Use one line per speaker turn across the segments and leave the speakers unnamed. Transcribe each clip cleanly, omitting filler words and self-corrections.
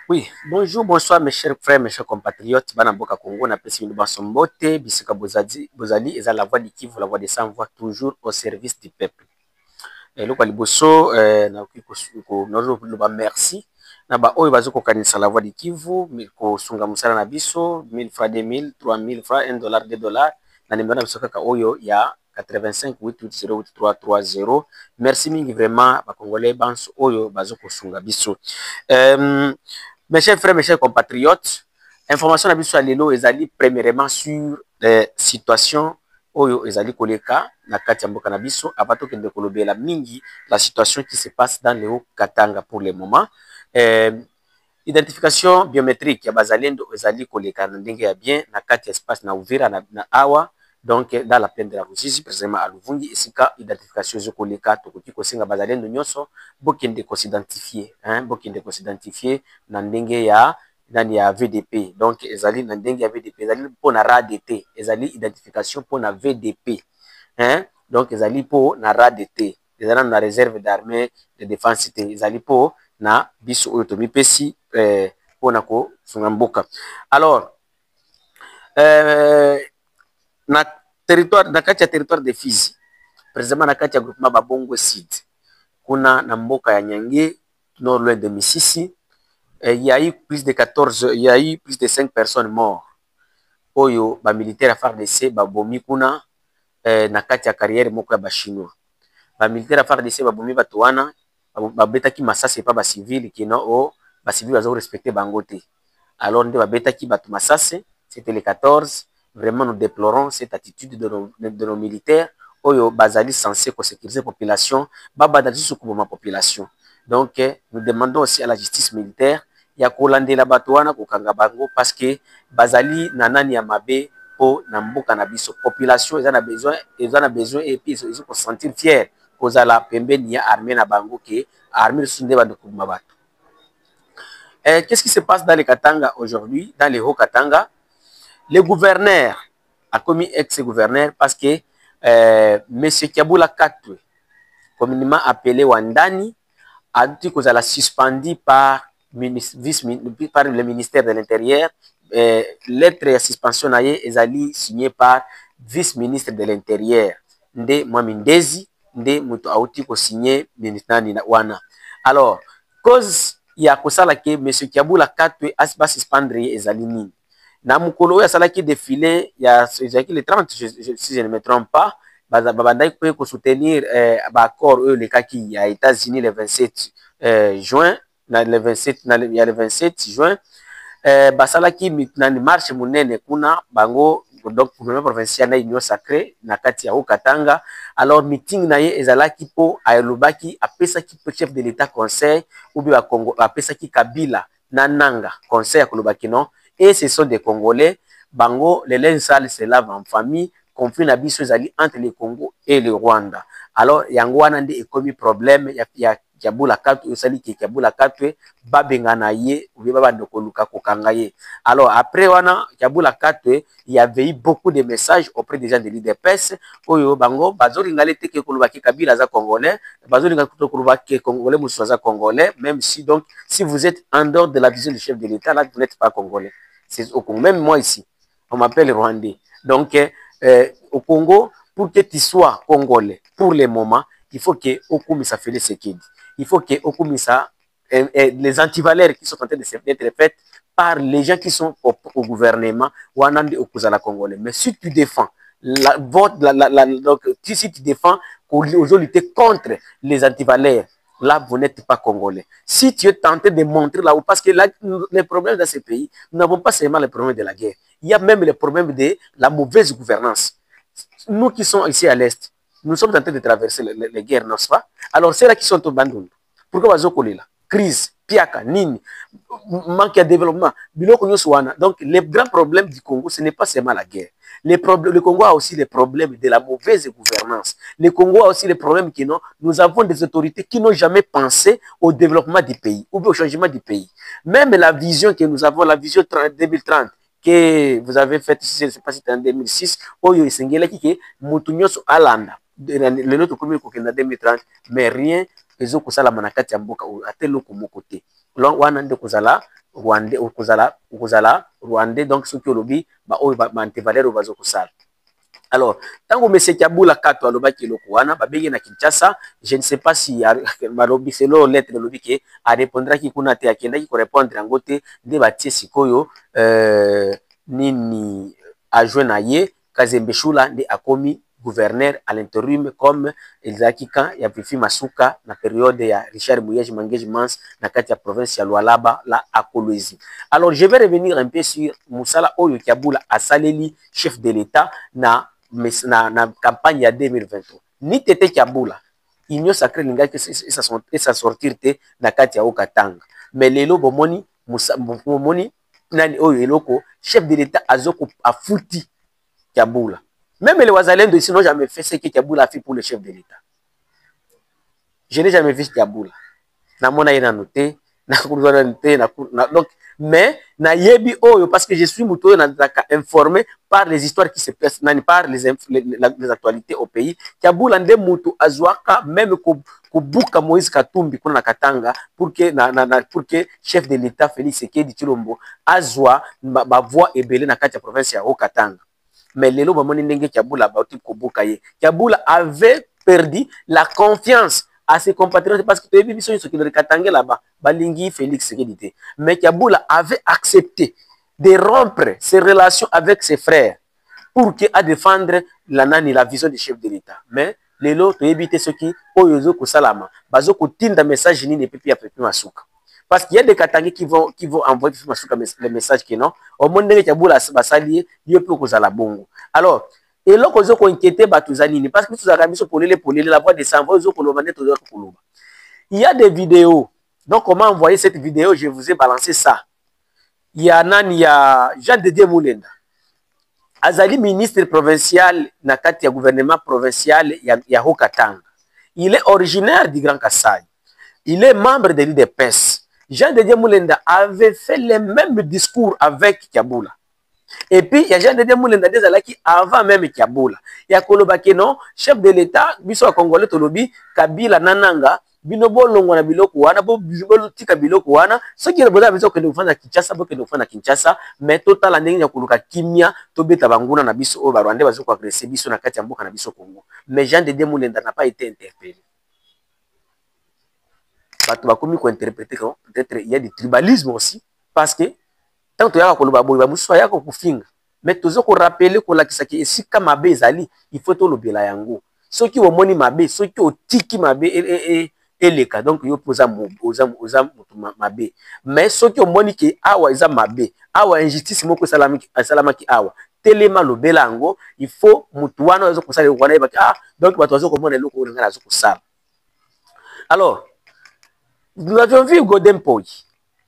Oui, bonjour, bonsoir mes chers frères, mes chers compatriotes. Bana Mboka Congo, na pesi ba sombote, bisika bozali, eza la voix du Kivu, la voix des sans voix, toujours au service du peuple. Et le Liboso, merci. Na ba oyo bazo kokanisa la voix du Kivu, ko sunga musala na biso, 1000 francs, 2000, 3000 francs, 1 dollar, 2 dollars. Na nimero na biso kaka oyo ya 85 88 0330. Merci mingi vraiment ba Congolais banso oyo bazo ko sunga biso. Mes chers frères, mes chers compatriotes, information na biso ya lelo ezali premièrement sur situation oyo ezali koleka na kati ya mboka na biso avant tokende kolobela mingi la situation qui se passe dans le Haut-Katanga pour le moment. Identification biométrique ya bazalendo ezali koleka na ndenge ya bien na kati ya espace na Uvira na awa, donc dans la plaine de la Ruzizi précisément à Luvungi esika identification ezokoleka tokoki kosenga bazalendo nyonso bokende kosidentifier bokende kosidentifier na ndenge ya nani ya VDP, donc ezali na ndenge ya VDP, ezali mpona RADT, ezali identification mpona VDP, donc ezali po na RADT, ezali na réserve d'armée de défense te, ezali po na biso oyo tomipesi mpona kosunga mboka. Alors na territoire, na kati ya territoire de Fizi précisément na kati ya groupement Babongo Sud kuna na mboka ya Nyange nord loin de Misisi, il y a eu plus de 14, il y a eu plus de 5 personnes mortes. Oyo ba militaire FARDC babomi kuna na kati ya carrière moko ya ba chinois. Ba militaire FARDC babomi bato wana babetaki masasi pa ba civil kino o ba civil bazo respecter bango te. Alors nde babetaki bato masasi, c'était le 14. Vraiment nous déplorons cette attitude de nos militaires oyo bazali censé sécuriser la population, babadali sukuma population. Donc nous demandons aussi à la justice militaire ya kolandela bato wana kokanga bango parce que bazali na nani ya mabe po na mboka na biso, population eza na besoin et puis ils se sentir fiers kozala pembeni ya armée na bango ke armée sunde ba dokuma bato. Qu'est-ce qui se passe dans le Katanga aujourd'hui, dans le Haut-Katanga? Le gouverneur a commis ex-gouverneur parce que monsieur Kiabula Katwe, communément appelé Wandani, a dit que ça suspendu par le ministère de l'Intérieur. Lettre de suspension est signée par vice-ministre de l'Intérieur. Nde Mwamindezi, nde muto auti ko signé ministre na wana. Alors, cause ya kosala ke monsieur Kiabula Katwe asba suspendre ezali nini? Na mukolo ya salaki défilé ya le 30 si je ne me trompe pas, babandai ko soutenir accord le kaki ya États-Unis le 27 juin, le 27 juin, basalaki na marche munene kuna bango donc gouvernement provincial na union sacrée na kati ya Haut-Katanga. Alors meeting na ye ezalaki po ayolobaki apesaki chef de l'état conseil ou bien Congo apesaki Kabila na nanga conseil ya kolobaki non, et ce sont des Congolais, bango les linge sale se lave en famille, conflit na biso ezali entre le Congo et le Rwanda. Alors yango wana nde ekomi problème ya Kiabula Katwe osali ki Kiabula Katwe babengana ye ou bien babandoko luka kokanga ye. Alors après wana Kiabula Katwe, il y avait eu beaucoup de messages auprès des gens de l'UDPS oyo bango bazolinga lete ke kolobaki Kabila za congolais, bazolinga kolobaki congolais musaza congolais, même si donc si vous êtes en dehors de la vision du chef de l'État là vous n'êtes pas congolais. C'est au Congo, même moi ici on m'appelle Rwandais. Donc au Congo, pour que tu sois congolais pour le moment, il faut que Okumisa Félix Sekedi, il faut que Okumisa les antivaleurs qui sont en train d'être faites par les gens qui sont au gouvernement ou en Okuzala congolais. Mais si tu défends donc si tu défends aujourd'hui lutter contre les antivaleurs, là vous n'êtes pas congolais. Si tu es tenté de montrer là-haut, parce que là, les problèmes dans ces pays, nous n'avons pas seulement les problèmes de la guerre, il y a même les problèmes de la mauvaise gouvernance. Nous qui sommes ici à l'Est, nous sommes en train de traverser les guerres, n'est-ce pas? Alors, c'est là qui sont au Bandoun. Pourquoi vous avez là? Crise, piaka, nini, manque de développement. Donc, les grands problèmes du Congo, ce n'est pas seulement la guerre. Le Congo a aussi les problèmes de la mauvaise gouvernance. Le Congo a aussi les problèmes qui n'ont. Nous avons des autorités qui n'ont jamais pensé au développement du pays ou au changement du pays. Même la vision que nous avons, la vision 2030, que vous avez fait, je ne sais pas si c'était en 2006, Oyo Isengela qui Moutounios Alanda, le nôtre commune en 2030, mais rien, les autres ça la manakati ya mboka, à tel autre côté. L'on wana de kozala, rwandais okozala rwandais donc soki olobi baoyo baantevalere oyo bazokosala. Alors, tango M. Kiabula Kato alobaki eloko wana babengi na Kinshasa, je ne sais pas si balobi selo lettre lobi ke a répondra ki kuna te akendaki ko répondre yango te nde batie sikoyo nini adjoint na ye Kazembe Shula nde akomi gouverneur à l'intérim comme ezalaki quand ya Fifi Masuka na période ya Richard Muyej Mangeji Mans na kati ya province ya Lualaba la Akolwezi. Alors je vais revenir un peu sur Musala oyo Kiabula asaleli chef de l'État na campagne ya 2023. Ni tete Kiabula Union Sacrée lingaki esa sortir te na kati ya Okatanga. Mais lelo bomoni bomoni nani oyo eloko chef de l'État azoko afuti Kiabula. Même les Wazalendo ici n'ont jamais fait ce que Kiabula a fait pour le chef de l'État. Je n'ai jamais vu Kiabula. Na mona ina noté, donc mais na yebi oyo parce que je suis muto na informé par les histoires qui se passent, par les actualités au pays. Kiabula nde muto azwaka même ko buka Moïse Katumbi kuna na Katanga pour que chef de l'État Félix Tshisekedi Tshilombo azwa ba voix ebele na kati ya province ya Katanga. Mais lelo bamoni ndenge Kiabula bauti ko buka ye. Kiabula avait perdu la confiance à ses compatriotes parce que tu as vu ce qui est Katanga là-bas, Balingi Félix Tshisekedi. Mais Kiabula avait accepté de rompre ses relations avec ses frères pour qu'il a défendre la vision du chef de l'État. Mais les lots, tu évites ce qui oyozo ko salama, bazo ko tinda message ni ne pepi ya pepi masuka. Parce qu'il y a des Katangais qui vont envoyer pepi masuka le message que non, au monde de Kiabula basali yo pe ko zala bongo. Alors et là, ils ont inquiété Batuzanini parce que tout ça pour la voix de Sanvo, il y a des vidéos. Donc, comment envoyer cette vidéo? Je vous ai balancé ça. Il y a Jean de Dieu Moulenda. Azali ministre provincial, Nakati, gouvernement provincial, Yaho Katanga. Il est originaire du Grand Kassai. Il est membre de l'UDPS. Jean de Dieu Moulenda avait fait le même discours avec Kiabula. Et puis, il y a Jean de Moulenda qui avant même Kiabula. Il y a Kolobake non, chef de l'État, biso Congolais Tolobi, Kabila Nananga, Binobo Longwana Biloko wana, Binobo Tika Biloko wana, ce qui est besoin de que nous faisons à Kinshasa, que nous faisons à Kinshasa, mais total la nenge Koluka Kimia, Tobeta Banguna Nabiso Oba, Rwanda, Bazo agressé, Biso Nakati Amboka Nabiso Congo. Mais Jean de Moulenda n'a pas été interpellé. Peut-être il y a du tribalisme aussi, parce que tant que tu as koloba boy ba muso ya ko kufinga mais tozo ko rappeler ko lakisa ki esika mabe ezali il faut to lobela yango soki omoni mabe soki otiki mabe eleka donc yo poza mutu mabe mais soki omoni ki awa eza mabe awa injustice moko salamaki awa telema lobela yango il faut mutu wana ozo kosala wana ebaki donc bato bazo komona eloko olinga azo kosala. Alors nous avions vu Godem Poy.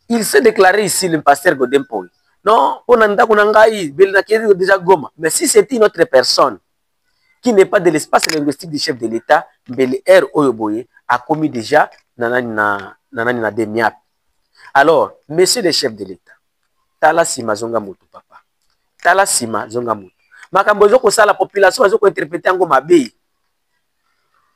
Il s'est déclaré ici, le pasteur Godem Poy. Non, on a déjà Goma. Mais si c'est une autre personne qui n'est pas de l'espace linguistique du chef de l'État, Mbele R. Oyoboye a commis déjà nanani na demiap. Alors, monsieur le chef de l'État, Tala Sima Zonga Mutu, papa. Tala Sima Zonga Mutu. Makambozo ko sala population azo ko interpréter ngo mabe.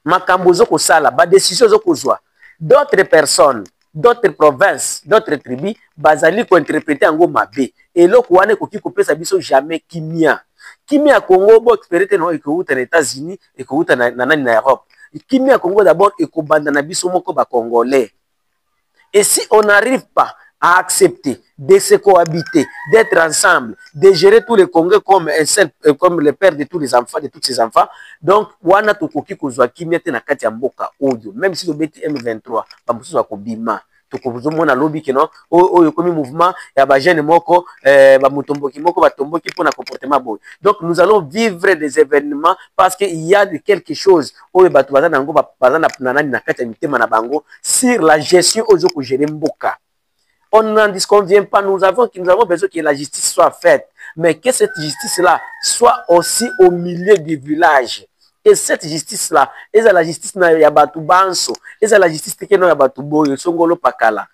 Makambozo ko sala ba décision zo ko zwa. D'autres personnes, d'autres provinces, d'autres tribus, bazali ko interpréter en mabe. Et là, ko wane ko ki ko pesa biso jamais kimia. Kimia Congo bo expérimenter no ekouta na États-Unis, ekouta na Europe. Kimia Congo d'abord ekobanda na biso moko ba congolais. Et si on n'arrive pas à accepter de se cohabiter, d'être ensemble, de gérer tous les Congolais comme un seul, comme le père de tous les enfants, de tous ses enfants. Donc, wana tokoki kozwa kimia te na kati ya mboka oyo. Même si le beti M23, ba mususu ba kobima, tokozo mona lobi ke non, oyo komi mouvement ya ba jeune moko, ba mutomboki moko ba tomboki pour na comportement boy. Donc, nous allons vivre des événements parce que il y a quelque chose oyo batu bazana ngo bazana nanani na kati ya mitema na bango sur la gestion ozo ko gérer mboka. On n'en disconvient pas, nous avons besoin que la justice soit faite, mais que cette justice-là soit aussi au milieu du village. Et cette justice-là, est la justice na yabatu banso, est la justice que no yabatu boyo, songolo pakala.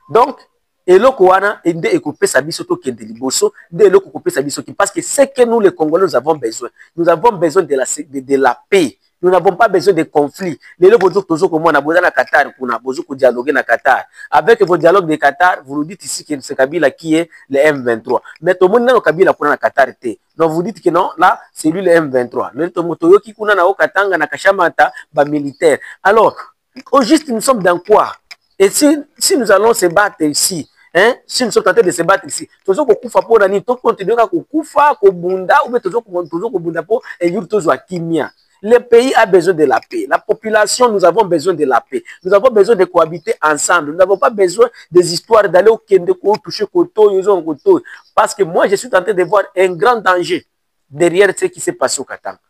Donc, eloko wana ende ekopé sa biso to kende liboso, de eloko kopé sa biso ki parce que c'est que nous les Congolais nous avons besoin de la paix. Nous n'avons pas besoin de conflits. Les gens qui ont besoin de Qatar, besoin de dialoguer na Qatar. Avec vos dialogues de Qatar, vous nous dites ici que c'est Kabila qui est le M23. Mais tout le monde n'a Kabila pour na Qatar. Donc vous dites que non, là, c'est lui le M23. Mais tout le monde qui kuna na Okatanga na Kashamata, ba militaire. Alors, au juste, nous sommes dans quoi? Et si nous allons se battre ici, hein, si nous sommes tentés de se battre ici, tous ceux qui ont pour nani, tout continuer à kufa, kubunda, ou bien tous ceux qui bunda pour et yur tous kimia. Le pays a besoin de la paix. La population, nous avons besoin de la paix. Nous avons besoin de cohabiter ensemble. Nous n'avons pas besoin des histoires d'aller au Kende, toucher Koto, Koto. Parce que moi, je suis tenté de voir un grand danger derrière ce qui s'est passé au Katanga.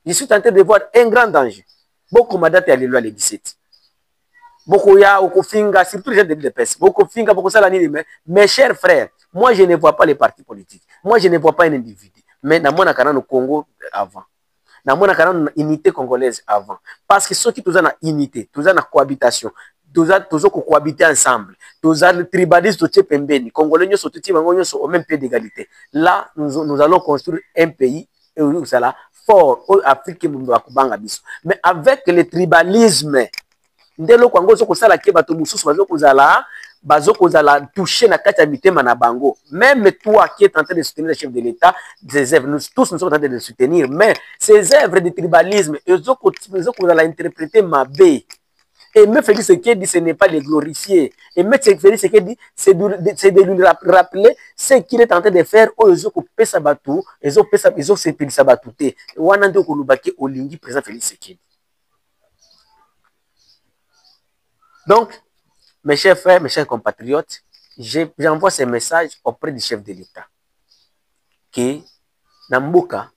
Je suis tenté de voir un grand danger. Beaucoup m'a daté à l'île le 17. Beaucoup ya, beaucoup finga, surtout les gens de l'EPS. Beaucoup finga, beaucoup ça mes chers frères, moi je ne vois pas les partis politiques. Moi je ne vois pas un individu. Mais dans mon canal au Congo avant. Dans mon canal unité congolaise avant. Parce que ceux qui sont en unité, tous en cohabitation, tous qui cohabiter ensemble, tous le tribalisme de Pembeni, Congolais sont tous au même pied d'égalité. Là, nous allons construire un pays où ça là fort, où Afrique mais avec le tribalisme. Ndelo kwango zo kosala ke bato mususu bazo kozala toucher na kati ya mitema na bango. Même toi qui es en train de soutenir le chef de l'État, ces œuvres, nous tous nous sommes en train de les soutenir, mais ces œuvres de tribalisme, ils ont kozala interpréter ma bé. Et me Félix Sekedi, ce n'est pas les glorifier. Et me Félix Sekedi, c'est de lui rappeler ce qu'il est en train de faire. Ils ont coupé sa batou, ils ont fait sa batouté. Wanando Kolubaki Olingi, président Félix Sekedi. Donc, mes chers frères, mes chers compatriotes, j'envoie ces messages auprès du chef de l'État. Que, Nambuka,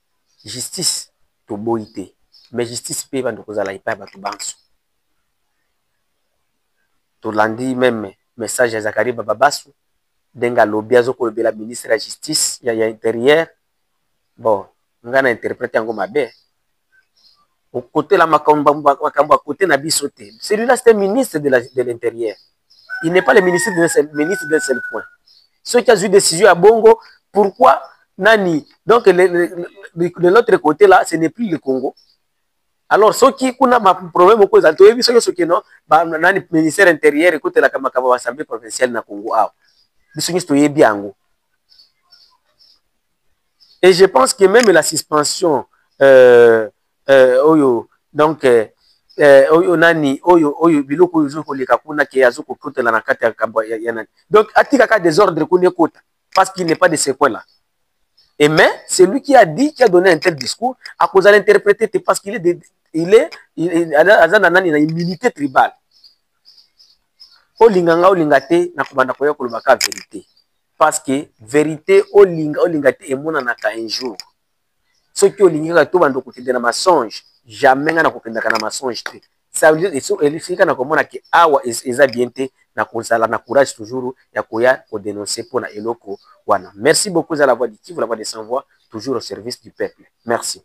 justice, to boite. Mais justice, peut va nous causer la hyper batu bansu. To lundi même, message à Zakari Bababasu. Denga lobiazo ko la ministre de la justice, il y a intérieur. Bon, on va interpréter en gomabe. Au côté la Makambo à côté Nabi Soté. Celui-là, c'est un ministre de l'Intérieur. Il n'est pas le ministre d'un seul point. Ceux qui ont eu une décision à Bongo, pourquoi Nani? Donc, de l'autre côté, là, ce n'est plus le Congo. Alors, ceux qui ont un problème au Congo, ceux qui ont un ministère intérieur, écoutez la Assemblée provinciale na Congo. Et je pense que même la suspension, donc oyo nani oyo biloko oyo koleka kuna ke azoko kotela na kati ya nani. Donc atika ka désordre kune kota parce qu'il n'est pas de ce point là. Et mais c'est lui qui a dit, qui a donné un tel discours à cause de l'interpréter parce qu'il est nani na immunité tribale. Olinganga olingate na kubanda koya kolobaka vérité. Parce que vérité olingate emona naka un jour. Ceux qui ont l'ingénieur tout bando côté de la mensonge, jamais na kokenda kana mensonge. Ça veut dire ils fika na komona que awa eza bienté na konsala na courage toujours ya koya ko dénoncer pour na eloko wana. Merci beaucoup à la voix du Kivu, la voix des sans voix, toujours au service du peuple. Merci.